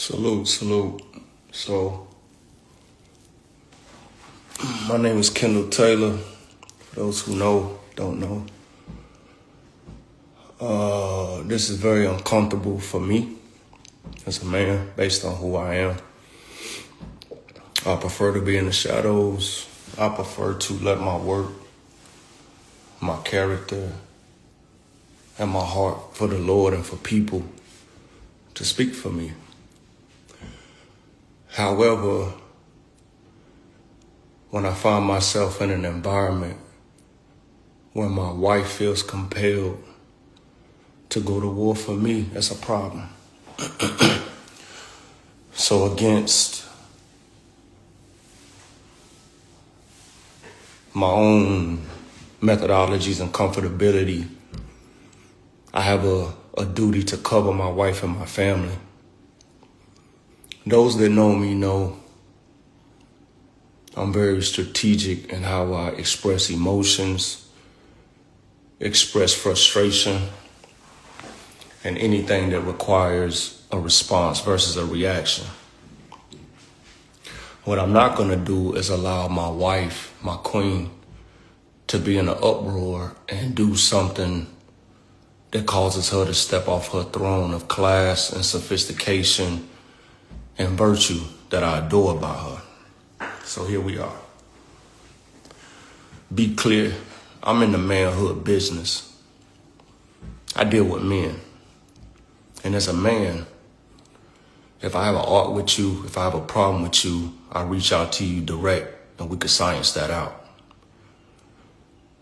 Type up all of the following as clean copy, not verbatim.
Salute, salute. So, my name is Kendall Taylor. For those who know, don't know. This is very uncomfortable for me as a man based on who I am. I prefer to be in the shadows. I prefer to let my work, my character, and my heart for the Lord and for people to speak for me. However, when I find myself in an environment where my wife feels compelled to go to war for me, that's a problem. So against my own methodologies and comfortability, I have a duty to cover my wife and my family. Those that know me know I'm very strategic in how I express emotions, express frustration, and anything that requires a response versus a reaction. What I'm not going to do is allow my wife, my queen, to be in an uproar and do something that causes her to step off her throne of class and sophistication and virtue that I adore about her. So here we are. Be clear, I'm in the manhood business. I deal with men. And as a man, if I have an art with you, if I have a problem with you, I reach out to you direct and we could science that out.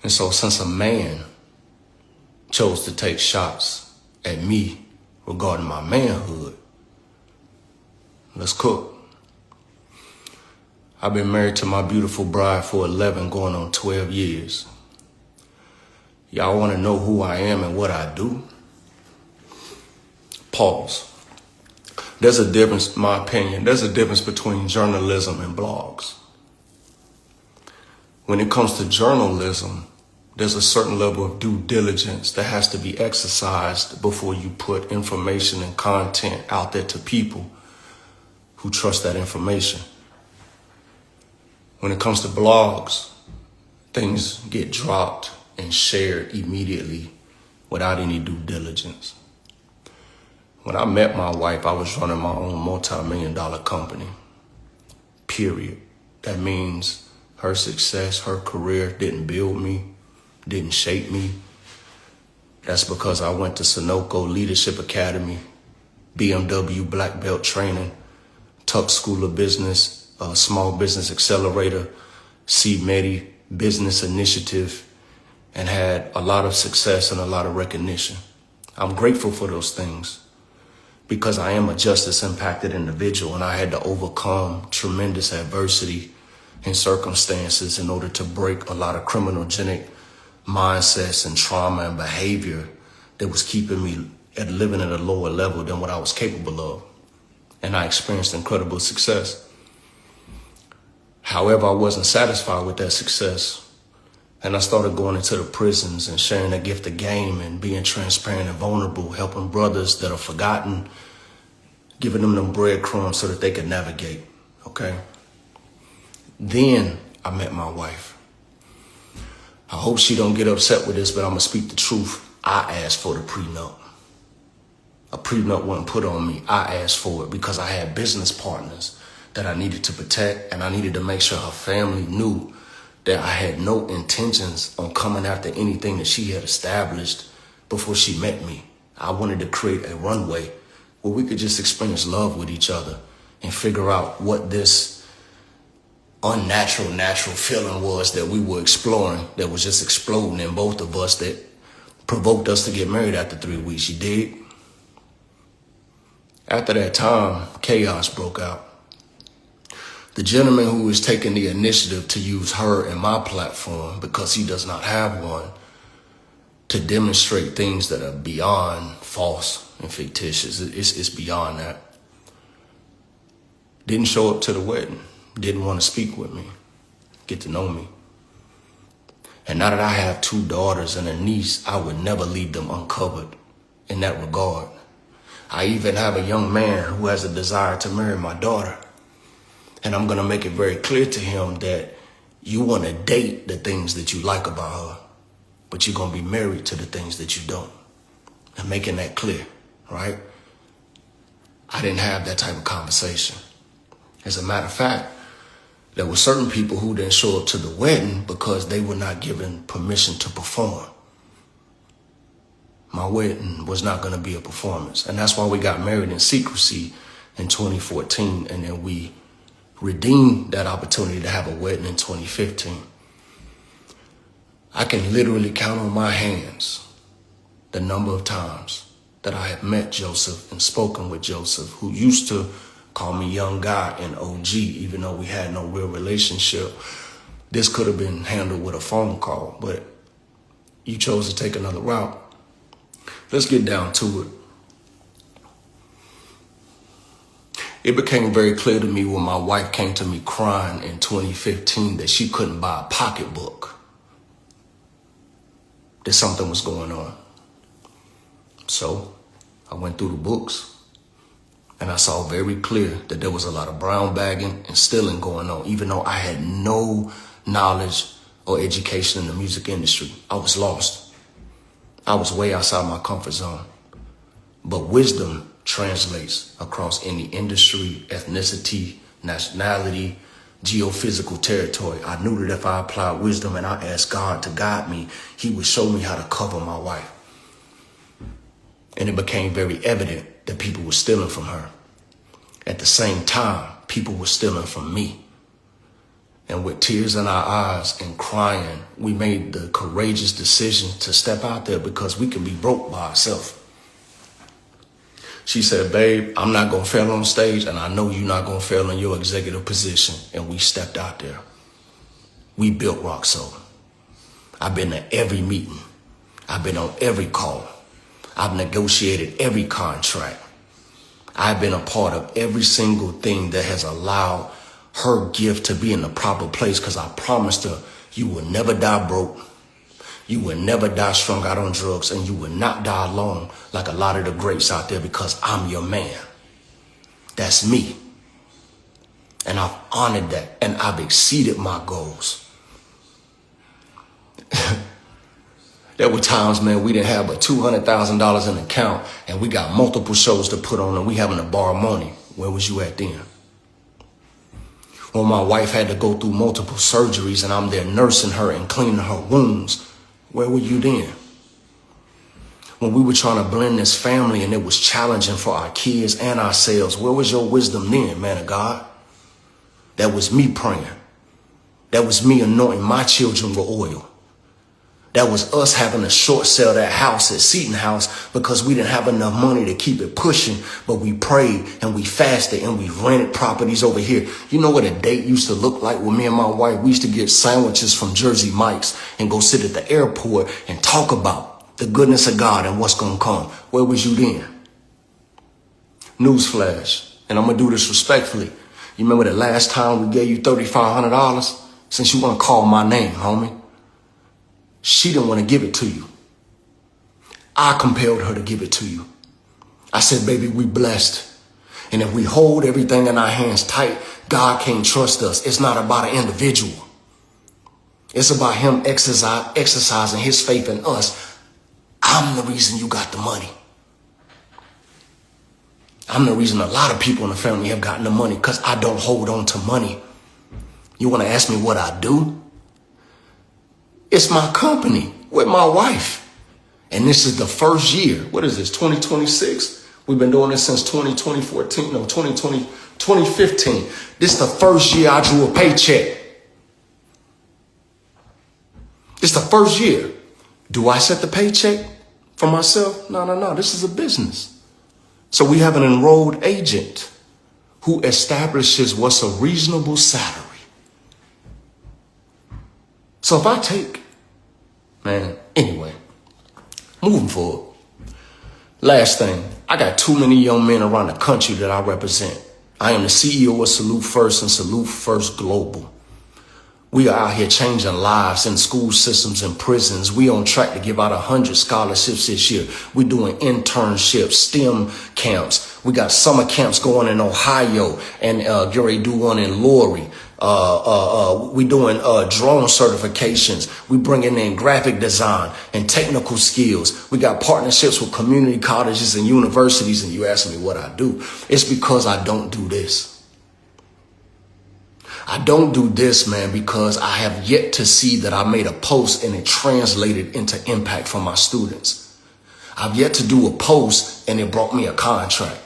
And so since a man chose to take shots at me regarding my manhood, let's cook. I've been married to my beautiful bride for 11 going on 12 years. Y'all want to know who I am and what I do? Pause. There's a difference, in my opinion, there's a difference between journalism and blogs. When it comes to journalism, there's a certain level of due diligence that has to be exercised before you put information and content out there to people who trust that information. When it comes to blogs, things get dropped and shared immediately without any due diligence. When I met my wife, I was running my own multi-million-dollar company, period. That means her success, her career didn't build me, didn't shape me. That's because I went to Sunoco Leadership Academy, BMW Black Belt Training, Tuck School of Business, Small Business Accelerator, CMEDI Business Initiative, and had a lot of success and a lot of recognition. I'm grateful for those things because I am a justice impacted individual and I had to overcome tremendous adversity and circumstances in order to break a lot of criminogenic mindsets and trauma and behavior that was keeping me living at a lower level than what I was capable of. And I experienced incredible success. However, I wasn't satisfied with that success. And I started going into the prisons and sharing the gift of game and being transparent and vulnerable, helping brothers that are forgotten, giving them breadcrumbs so that they could navigate, okay? Then I met my wife. I hope she don't get upset with this, but I'm gonna speak the truth. I asked for the prenup. A prenup wasn't put on me. I asked for it because I had business partners that I needed to protect, and I needed to make sure her family knew that I had no intentions on coming after anything that she had established before she met me. I wanted to create a runway where we could just experience love with each other and figure out what this natural feeling was that we were exploring, that was just exploding in both of us, that provoked us to get married after 3 weeks. You dig? After that time, chaos broke out. The gentleman who was taking the initiative to use her and my platform, because he does not have one, to demonstrate things that are beyond false and fictitious. It's beyond that. Didn't show up to the wedding. Didn't want to speak with me, get to know me. And now that I have 2 daughters and a niece, I would never leave them uncovered in that regard. I even have a young man who has a desire to marry my daughter. And I'm going to make it very clear to him that you want to date the things that you like about her, but you're going to be married to the things that you don't. And making that clear, right? I didn't have that type of conversation. As a matter of fact, there were certain people who didn't show up to the wedding because they were not given permission to perform. My wedding was not going to be a performance. And that's why we got married in secrecy in 2014. And then we redeemed that opportunity to have a wedding in 2015. I can literally count on my hands the number of times that I have met Joseph and spoken with Joseph, who used to call me young guy and OG, even though we had no real relationship. This could have been handled with a phone call, but you chose to take another route. Let's get down to it. It became very clear to me when my wife came to me crying in 2015 that she couldn't buy a pocketbook, that something was going on. So I went through the books and I saw very clear that there was a lot of brown bagging and stealing going on, even though I had no knowledge or education in the music industry. I was lost. I was way outside my comfort zone. But wisdom translates across any industry, ethnicity, nationality, geophysical territory. I knew that if I applied wisdom and I asked God to guide me, he would show me how to cover my wife. And it became very evident that people were stealing from her. At the same time, people were stealing from me. And with tears in our eyes and crying, we made the courageous decision to step out there because we can be broke by ourselves. She said, babe, I'm not going to fail on stage, and I know you're not going to fail in your executive position. And we stepped out there. We built Rock Soul. I've been to every meeting. I've been on every call. I've negotiated every contract. I've been a part of every single thing that has allowed her gift to be in the proper place, because I promised her you will never die broke. You will never die strung out on drugs, and you will not die alone like a lot of the greats out there, because I'm your man. That's me. And I've honored that, and I've exceeded my goals. There were times, man, we didn't have but $200,000 in the account, and we got multiple shows to put on, and we having to borrow money. Where was you at then? When my wife had to go through multiple surgeries and I'm there nursing her and cleaning her wounds, where were you then? When we were trying to blend this family and it was challenging for our kids and ourselves, where was your wisdom then, man of God? That was me praying. That was me anointing my children with oil. That was us having to short sell that house at Seton House because we didn't have enough money to keep it pushing, but we prayed and we fasted and we rented properties over here. You know what a date used to look like with me and my wife? We used to get sandwiches from Jersey Mike's and go sit at the airport and talk about the goodness of God and what's going to come. Where was you then? Newsflash, and I'm going to do this respectfully. You remember the last time we gave you $3,500? Since you want to call my name, homie. She didn't want to give it to you. I compelled her to give it to you. I said, baby, we blessed. And if we hold everything in our hands tight, God can't trust us. It's not about an individual. It's about him exercising his faith in us. I'm the reason you got the money. I'm the reason a lot of people in the family have gotten the money, because I don't hold on to money. You want to ask me what I do? It's my company with my wife. And this is the first year. What is this, 2026? We've been doing this since 2015. This is the first year I drew a paycheck. It's the first year. Do I set the paycheck for myself? No. This is a business. So we have an enrolled agent who establishes what's a reasonable salary. So if I take, anyway, moving forward. Last thing, I got too many young men around the country that I represent. I am the CEO of Salute First and Salute First Global. We are out here changing lives in school systems and prisons. We on track to give out 100 scholarships this year. We're doing internships, STEM camps. We got summer camps going in Ohio and Gary do one in Lori. We doing drone certifications. We bringing in graphic design and technical skills. We got partnerships with community colleges and universities. And you ask me what I do. It's because I don't do this. I don't do this, man, because I have yet to see that I made a post and it translated into impact for my students. I've yet to do a post and it brought me a contract.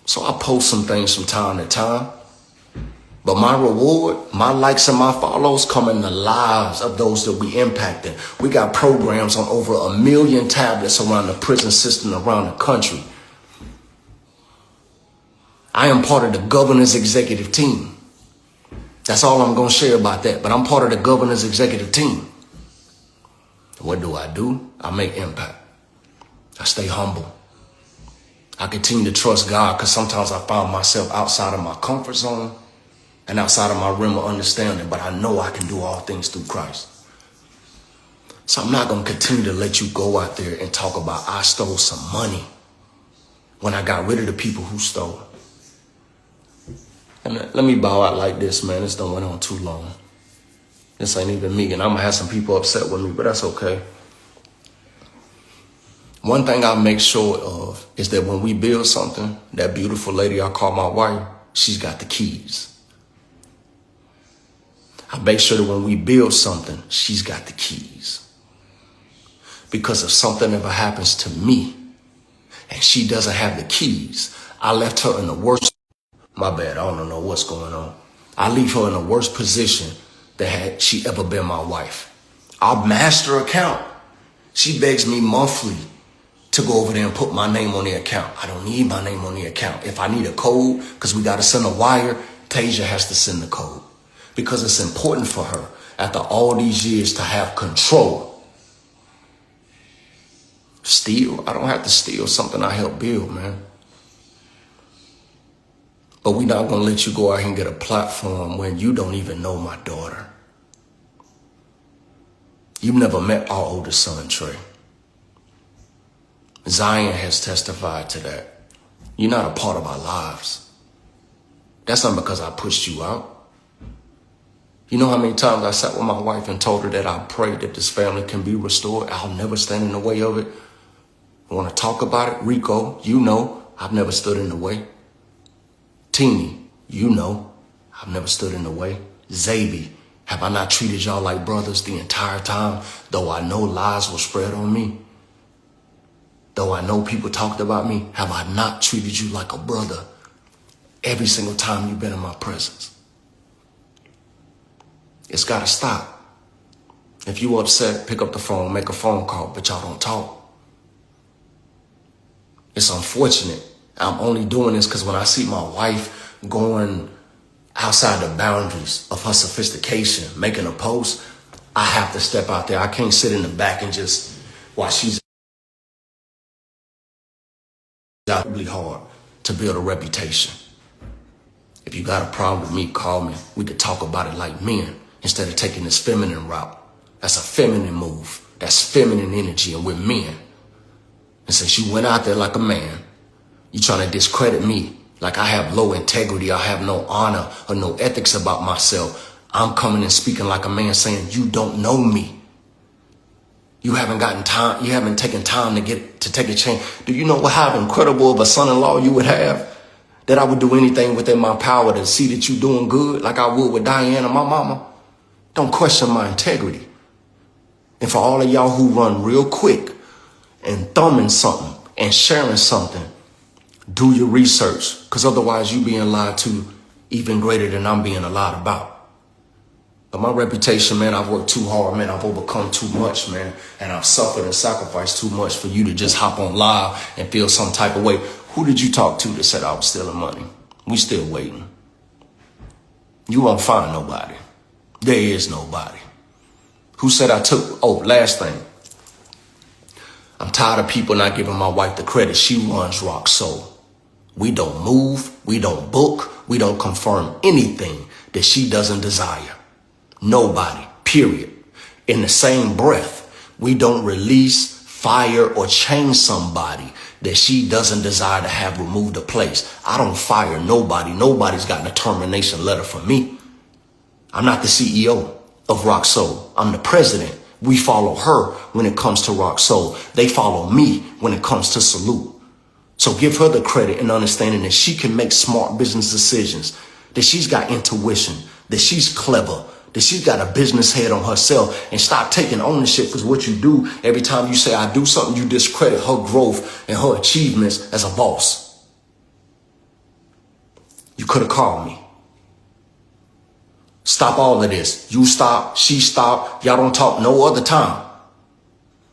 So I post some things from time to time. But my reward, my likes and my follows come in the lives of those that we impacted. We got programs on over 1 million tablets around the prison system around the country. I am part of the governor's executive team. That's all I'm going to share about that. But I'm part of the governor's executive team. What do? I make impact. I stay humble. I continue to trust God because sometimes I find myself outside of my comfort zone and outside of my realm of understanding. But I know I can do all things through Christ. So I'm not going to continue to let you go out there and talk about I stole some money when I got rid of the people who stole. And let me bow out like this, man. This done went on too long. This ain't even me, and I'm going to have some people upset with me, but that's okay. One thing I make sure of is that when we build something, that beautiful lady I call my wife, she's got the keys. I make sure that when we build something, she's got the keys. Because if something ever happens to me and she doesn't have the keys, I left her in the worst. My bad, I don't know what's going on. I leave her in the worst position that had she ever been my wife. Our master account, she begs me monthly to go over there and put my name on the account. I don't need my name on the account. If I need a code, because we got to send a wire, Tasia has to send the code. Because it's important for her, after all these years, to have control. Steal? I don't have to steal something I helped build, man. But we're not going to let you go out here and get a platform when you don't even know my daughter. You've never met our oldest son, Trey. Zion has testified to that. You're not a part of our lives. That's not because I pushed you out. You know how many times I sat with my wife and told her that I pray that this family can be restored? I'll never stand in the way of it. I want to talk about it? Rico, you know I've never stood in the way. Teeny, you know, I've never stood in the way. Zaby, have I not treated y'all like brothers the entire time? Though I know lies were spread on me. Though I know people talked about me, have I not treated you like a brother every single time you've been in my presence? It's got to stop. If you upset, pick up the phone, make a phone call, but y'all don't talk. It's unfortunate. I'm only doing this because when I see my wife going outside the boundaries of her sophistication, making a post, I have to step out there. I can't sit in the back and just while she's out really hard to build a reputation. If you got a problem with me, call me. We could talk about it like men instead of taking this feminine route. That's a feminine move. That's feminine energy, and we're men. And since you went out there like a man, you trying to discredit me like I have low integrity, I have no honor or no ethics about myself. I'm coming and speaking like a man saying, you don't know me. You haven't gotten time. You haven't taken time to take a chance. Do you know how incredible of a son-in-law you would have? That I would do anything within my power to see that you're doing good like I would with Diane and my mama. Don't question my integrity. And for all of y'all who run real quick and thumbing something and sharing something, do your research, because otherwise you being lied to even greater than I'm being lied about. But my reputation, man, I've worked too hard, man. I've overcome too much, man. And I've suffered and sacrificed too much for you to just hop on live and feel some type of way. Who did you talk to that said I was stealing money? We still waiting. You won't find nobody. There is nobody. Who said I took, last thing. I'm tired of people not giving my wife the credit. She runs Rock Soul. We don't move, we don't book, we don't confirm anything that she doesn't desire. Nobody, period. In the same breath, we don't release, fire, or change somebody that she doesn't desire to have removed a place. I don't fire nobody. Nobody's gotten a termination letter from me. I'm not the CEO of Rock Soul. I'm the president. We follow her when it comes to Rock Soul. They follow me when it comes to Salute. So give her the credit and understanding that she can make smart business decisions, that she's got intuition, that she's clever, that she's got a business head on herself, and stop taking ownership, because what you do every time you say I do something, you discredit her growth and her achievements as a boss. You could have called me. Stop all of this. You stop, she stop, y'all don't talk no other time.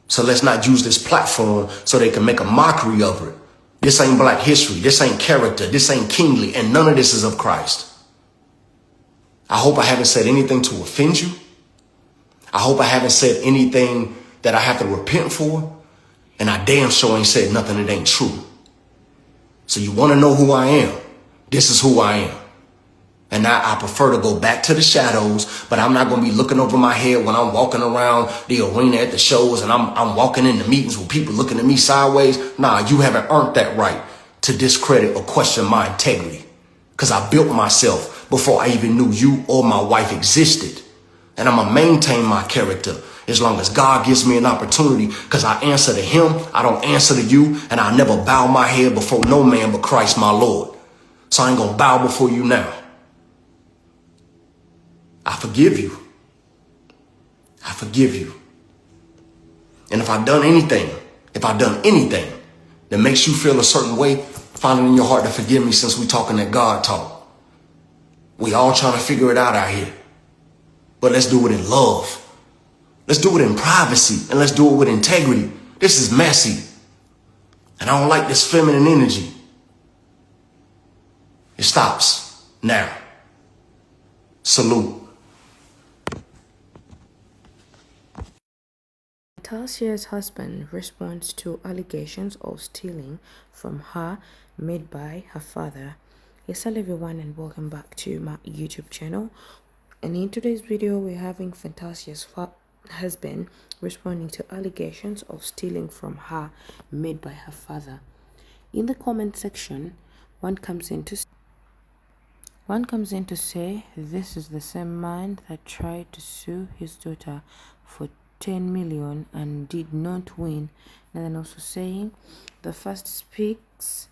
So let's not use this platform so they can make a mockery of it. This ain't Black history. This ain't character. This ain't kingly. And none of this is of Christ. I hope I haven't said anything to offend you. I hope I haven't said anything that I have to repent for. And I damn sure ain't said nothing that ain't true. So you want to know who I am? This is who I am. And now I prefer to go back to the shadows, but I'm not going to be looking over my head when I'm walking around the arena at the shows and I'm walking into meetings with people looking at me sideways. Nah, you haven't earned that right to discredit or question my integrity, because I built myself before I even knew you or my wife existed. And I'm going to maintain my character as long as God gives me an opportunity, because I answer to him. I don't answer to you, and I never bow my head before no man but Christ my Lord. So I ain't going to bow before you now. I forgive you. I forgive you. And if I've done anything that makes you feel a certain way, find it in your heart to forgive me, since we talking that God talk. We all trying to figure it out here. But let's do it in love. Let's do it in privacy, and let's do it with integrity. This is messy. And I don't like this feminine energy. It stops now. Salute. Fantasia's husband responds to allegations of stealing from her made by her father. Yes, hello everyone, and welcome back to my YouTube channel. And in today's video, we're having Fantasia's husband responding to allegations of stealing from her made by her father. In the comment section, one comes in to say this is the same man that tried to sue his daughter for 10 million and did not win. And then also saying the fruit speaks.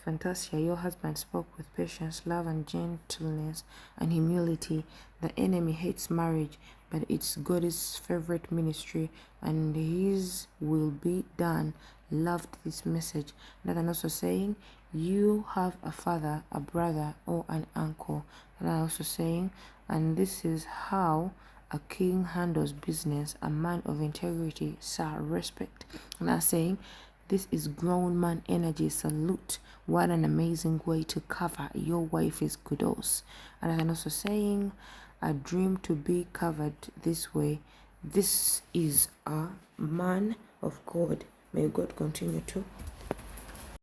Fantasia, your husband spoke with patience, love, and gentleness and humility. The enemy hates marriage, but it's God's favorite ministry, and his will be done. Loved this message. And then also saying you have a father, a brother, or an uncle. And I'm also saying, and this is how a king handles business, a man of integrity, sir, respect. And I'm saying, this is grown man energy. Salute. What an amazing way to cover your wife's kudos. And I'm also saying, a dream to be covered this way. This is a man of God. May God continue to